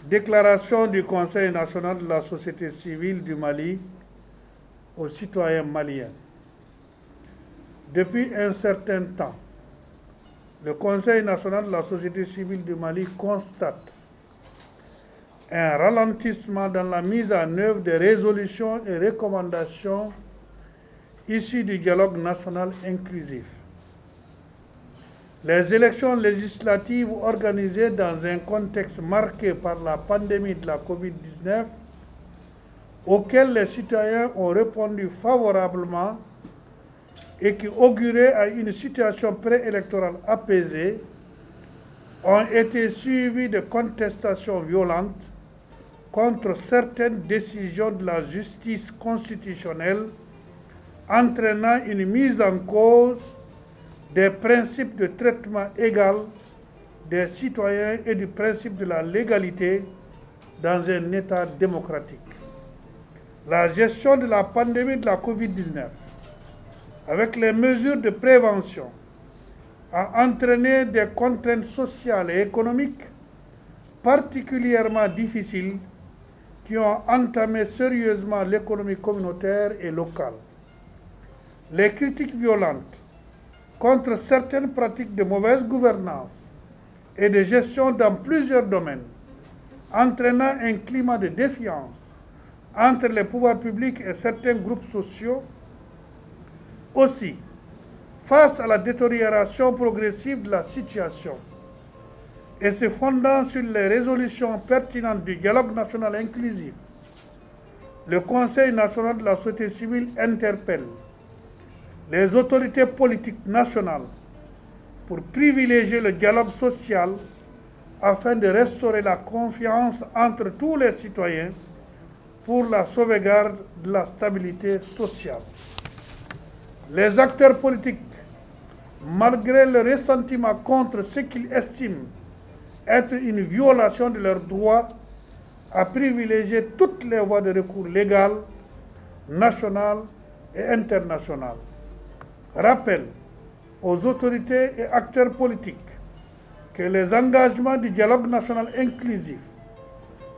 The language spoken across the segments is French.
Déclaration du Conseil national de la société civile du Mali aux citoyens maliens. Depuis un certain temps, le Conseil national de la société civile du Mali constate un ralentissement dans la mise en œuvre des résolutions et recommandations issues du dialogue national inclusif. Les élections législatives organisées dans un contexte marqué par la pandémie de la COVID-19, auxquelles les citoyens ont répondu favorablement et qui auguraient à une situation préélectorale apaisée, ont été suivies de contestations violentes contre certaines décisions de la justice constitutionnelle entraînant une mise en cause des principes de traitement égal des citoyens et du principe de la légalité dans un État démocratique. La gestion de la pandémie de la COVID-19, avec les mesures de prévention, a entraîné des contraintes sociales et économiques particulièrement difficiles qui ont entamé sérieusement l'économie communautaire et locale. Les critiques violentes contre certaines pratiques de mauvaise gouvernance et de gestion dans plusieurs domaines, entraînant un climat de défiance entre les pouvoirs publics et certains groupes sociaux. Aussi, face à la détérioration progressive de la situation et se fondant sur les résolutions pertinentes du dialogue national inclusif, le Conseil national de la société civile interpelle les autorités politiques nationales pour privilégier le dialogue social afin de restaurer la confiance entre tous les citoyens pour la sauvegarde de la stabilité sociale. Les acteurs politiques, malgré le ressentiment contre ce qu'ils estiment être une violation de leurs droits, à privilégier toutes les voies de recours légales, nationales et internationales. Rappelle aux autorités et acteurs politiques que les engagements du dialogue national inclusif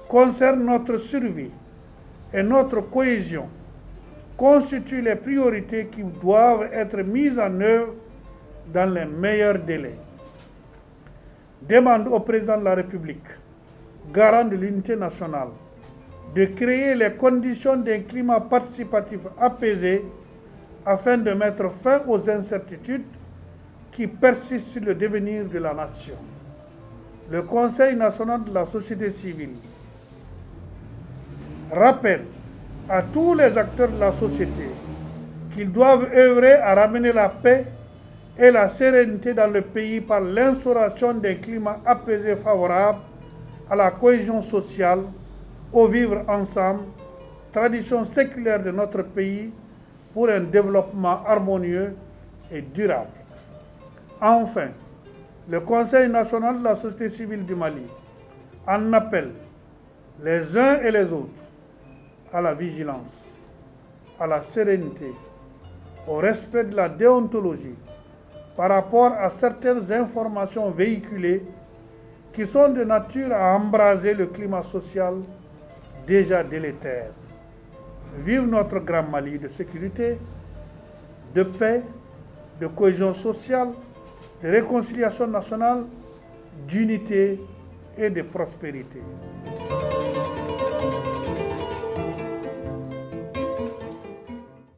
concernent notre survie et notre cohésion, constituent les priorités qui doivent être mises en œuvre dans les meilleurs délais. Demande au président de la République, garant de l'unité nationale, de créer les conditions d'un climat participatif apaisé afin de mettre fin aux incertitudes qui persistent sur le devenir de la nation. Le Conseil national de la société civile rappelle à tous les acteurs de la société qu'ils doivent œuvrer à ramener la paix et la sérénité dans le pays par l'instauration d'un climat apaisé favorable à la cohésion sociale, au vivre ensemble, tradition séculaire de notre pays pour un développement harmonieux et durable. Enfin, le Conseil national de la société civile du Mali en appelle les uns et les autres à la vigilance, à la sérénité, au respect de la déontologie par rapport à certaines informations véhiculées qui sont de nature à embraser le climat social déjà délétère. Vive notre grand Mali de sécurité, de paix, de cohésion sociale, de réconciliation nationale, d'unité et de prospérité.